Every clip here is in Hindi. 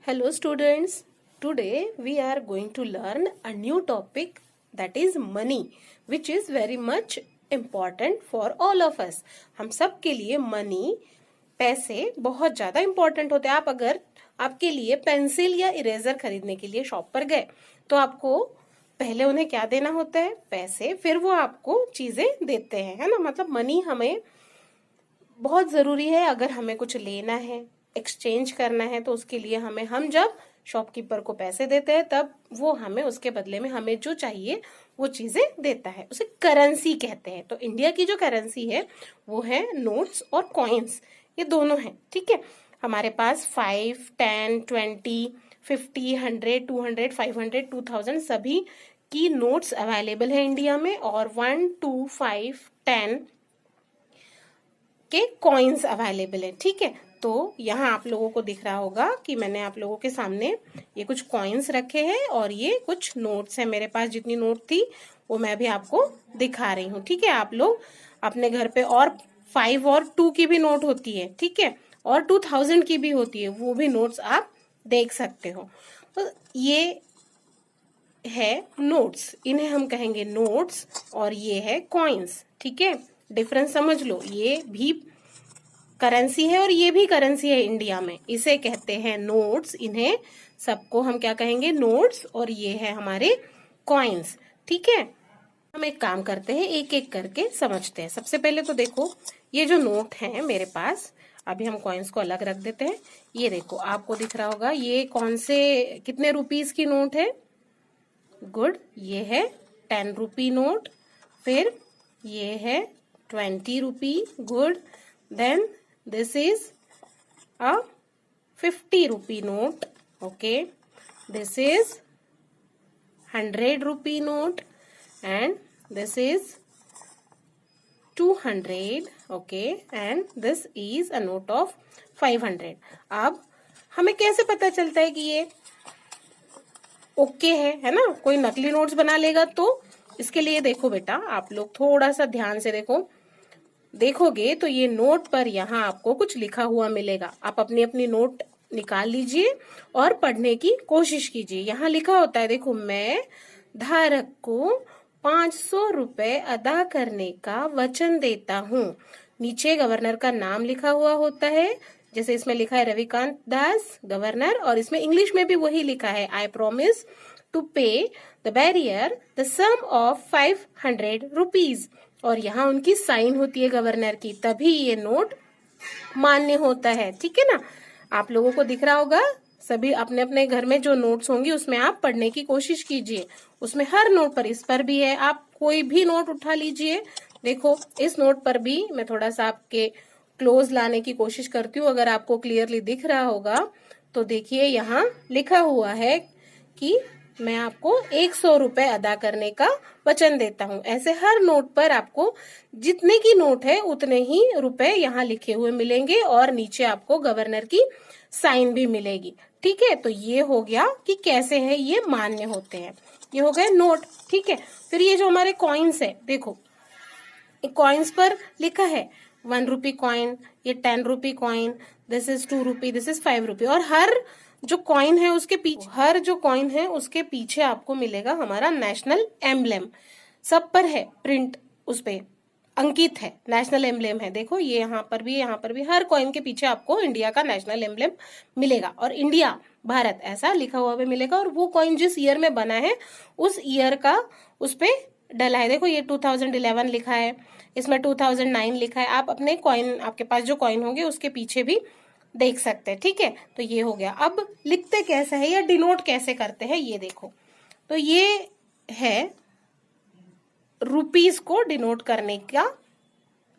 Hello students, today we are going to learn a new topic that is money which is very much important for all of us. हम सब के लिए मनी पैसे बहुत ज़्यादा इम्पोर्टेंट होते हैं। आप अगर आपके लिए पेंसिल या इरेजर खरीदने के लिए शॉप पर गए तो आपको पहले उन्हें क्या देना होता है? पैसे, फिर वो आपको चीज़ें देते हैं, है ना। मतलब मनी हमें बहुत ज़रूरी है। अगर हमें कुछ लेना है, एक्सचेंज करना है, तो उसके लिए हम जब शॉपकीपर को पैसे देते हैं तब वो हमें उसके बदले में हमें जो चाहिए वो चीजें देता है। उसे करेंसी कहते हैं। तो इंडिया की जो करेंसी है वो है नोट्स और कॉइन्स, ये दोनों हैं। ठीक है, हमारे पास 5, 10, 20, 50, 100, 200, 500, 2000 सभी की नोट्स अवेलेबल है इंडिया में, और 1, 2, 5, 10 के कॉइन्स अवेलेबल है। ठीक है, तो यहाँ आप लोगों को दिख रहा होगा कि मैंने आप लोगों के सामने ये कुछ कॉइन्स रखे हैं और ये कुछ नोट्स हैं। मेरे पास जितनी नोट थी वो मैं भी आपको दिखा रही हूँ। ठीक है, आप लोग अपने घर पे, और 5 और 2 की भी नोट होती है, ठीक है, और 2000 की भी होती है, वो भी नोट्स आप देख सकते हो। तो ये है नोट्स, इन्हें हम कहेंगे नोट्स, और ये है कॉइन्स। ठीक है, डिफरेंस समझ लो, ये भी करेंसी है और ये भी करेंसी है इंडिया में, इसे कहते हैं नोट्स। इन्हें सबको हम क्या कहेंगे? नोट्स। और ये है हमारे कॉइन्स। ठीक है, हम एक काम करते हैं, एक एक करके समझते हैं। सबसे पहले तो देखो, ये जो नोट है मेरे पास, अभी हम कॉइन्स को अलग रख देते हैं। ये देखो, आपको दिख रहा होगा ये कौन से, कितने रुपीस की नोट है? गुड, ये है 10 रुपी नोट। फिर ये है 20 rupee. Good, then this is a 50 rupee note. Okay, this is 100 rupee note, and this is 200. Okay, and this is a note of 500. अब हमें कैसे पता चलता है कि ये ओके है ना? कोई नकली नोट्स बना लेगा तो इसके लिए देखो बेटा, आप लोग थोड़ा सा ध्यान से देखोगे तो ये नोट पर यहाँ आपको कुछ लिखा हुआ मिलेगा। आप अपनी अपनी नोट निकाल लीजिए और पढ़ने की कोशिश कीजिए। यहाँ लिखा होता है, देखो, मैं धारक को 500 रुपए अदा करने का वचन देता हूँ। नीचे गवर्नर का नाम लिखा हुआ होता है, जैसे इसमें लिखा है रविकांत दास गवर्नर, और इसमें इंग्लिश में भी वही लिखा है, I promise to pay the bearer the sum of 500 rupees. और यहाँ उनकी साइन होती है गवर्नर की, तभी ये नोट मान्य होता है। ठीक है ना, आप लोगों को दिख रहा होगा। सभी अपने अपने घर में जो नोट्स होंगी उसमें आप पढ़ने की कोशिश कीजिए। उसमें हर नोट पर, इस पर भी है, आप कोई भी नोट उठा लीजिए। देखो, इस नोट पर भी मैं थोड़ा सा आपके क्लोज लाने की कोशिश करती हूँ, अगर आपको क्लियरली दिख रहा होगा तो देखिए, यहाँ लिखा हुआ है कि मैं आपको 100 रुपए अदा करने का वचन देता हूँ। ऐसे हर नोट पर आपको जितने की नोट है उतने ही रुपए यहाँ लिखे हुए मिलेंगे, और नीचे आपको गवर्नर की साइन भी मिलेगी। ठीक है, तो ये हो गया कि कैसे है ये मान्य होते हैं। ये हो गए नोट। ठीक है, फिर ये जो हमारे कॉइन्स है, देखो, कॉइन्स पर लिखा है 1 रुपी कॉइन, ये 10 rupee coin, this is 2 rupee, this is 5 रुपी। और हर जो कॉइन है उसके पीछे आपको मिलेगा हमारा नेशनल एम्ब्लेम। सब पर है प्रिंट, उस पे अंकित है, नेशनल एम्ब्लेम है। देखो, ये यहाँ पर भी हर कॉइन के पीछे आपको इंडिया का नेशनल एम्ब्लेम मिलेगा, और इंडिया, भारत ऐसा लिखा हुआ भी मिलेगा। और वो कॉइन जिस ईयर में बना है उस ईयर का उस पे डला है। देखो, ये 2011 लिखा है, इसमें 2009 लिखा है। आप अपने कॉइन, आपके पास जो कॉइन होंगे उसके पीछे भी देख सकते हैं। ठीक है, तो ये हो गया। अब लिखते कैसे है या डिनोट कैसे करते हैं ये देखो, तो ये है रुपीस को डिनोट करने का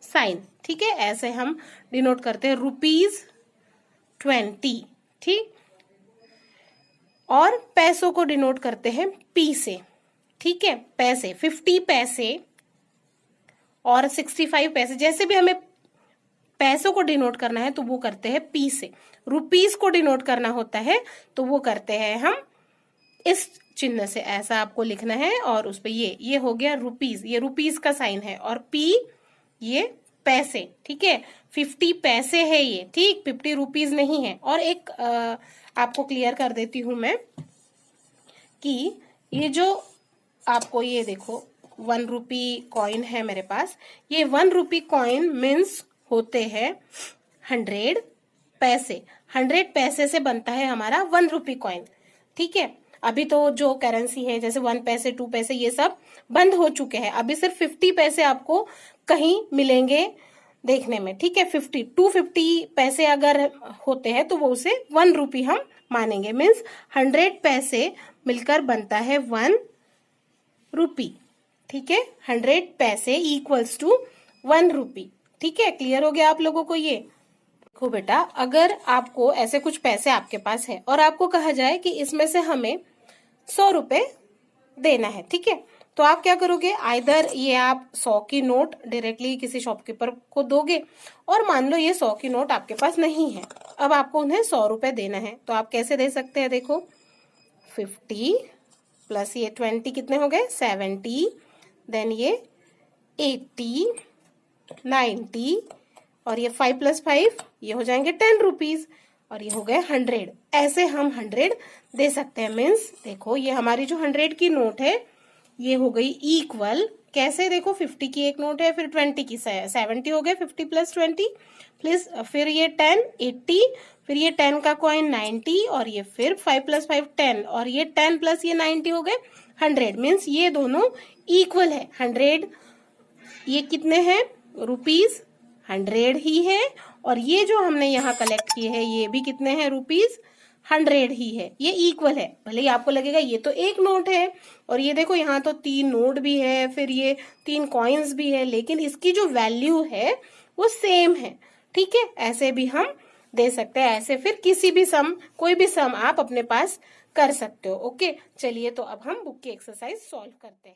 साइन। ठीक है, ऐसे हम डिनोट करते हैं, रुपीस 20। ठीक, और पैसों को डिनोट करते हैं पी से। ठीक है, पैसे 50 पैसे और 65 पैसे, जैसे भी हमें पैसों को डिनोट करना है तो वो करते हैं पी से। रुपीस को डिनोट करना होता है तो वो करते हैं हम इस चिन्ह से, ऐसा आपको लिखना है, और उस पे ये हो गया रुपीस, ये रुपीस का साइन है, और पी ये पैसे। ठीक है, 50 पैसे है ये, ठीक, 50 रुपीस नहीं है। और एक आपको क्लियर कर देती हूं मैं कि ये जो आपको ये देखो 1 रुपी कॉइन है मेरे पास, ये 1 रुपी कॉइन मीन्स होते हैं 100 पैसे। 100 पैसे से बनता है हमारा 1 रुपी कॉइन। ठीक है, अभी तो जो करेंसी है जैसे 1 पैसे 2 पैसे ये सब बंद हो चुके हैं, अभी सिर्फ 50 पैसे आपको कहीं मिलेंगे देखने में। ठीक है, 250 पैसे अगर होते हैं तो वो उसे 1 रुपी हम मानेंगे। मीन्स 100 पैसे मिलकर बनता है 1 रुपी। ठीक है, 100 पैसे इक्वल्स टू 1 रुपी। ठीक है, क्लियर हो गया आप लोगों को ये? देखो बेटा, अगर आपको ऐसे कुछ पैसे आपके पास है और आपको कहा जाए कि इसमें से हमें 100 रुपए देना है, ठीक है, तो आप क्या करोगे? आइदर ये आप 100 की नोट डायरेक्टली किसी शॉपकीपर को दोगे, और मान लो ये 100 की नोट आपके पास नहीं है, अब आपको उन्हें 100 रुपए देना है, तो आप कैसे दे सकते हैं? देखो 50 प्लस ये 20 कितने हो गए? 70, देन ये 80, 90 और ये 5 प्लस 5 ये हो जाएंगे 10 रुपीज और ये हो गए 100। ऐसे हम 100 दे सकते हैं। मीन्स देखो ये हमारी जो 100 की नोट है ये हो गई इक्वल, कैसे? देखो 50 की एक नोट है, फिर 20 की 70 हो गए, 50 प्लस 20 प्लस फिर ये 10 80, फिर ये 10 का कॉइन 90 और ये फिर 5 प्लस 5 10 और ये 10 प्लस ये 90 हो गए 100। मीन्स ये दोनों इक्वल है। 100 ये कितने हैं? रुपीज 100 ही है, और ये जो हमने यहाँ कलेक्ट किए हैं ये भी कितने हैं? रुपीज 100 ही है। ये इक्वल है। भले ही आपको लगेगा ये तो एक नोट है और ये देखो यहाँ तो 3 नोट भी है, फिर ये 3 कॉइन्स भी है, लेकिन इसकी जो वैल्यू है वो सेम है। ठीक है, ऐसे भी हम दे सकते हैं। ऐसे फिर किसी भी सम, कोई भी सम आप अपने पास कर सकते हो। ओके, चलिए तो अब हम बुक की एक्सरसाइज सॉल्व करते हैं।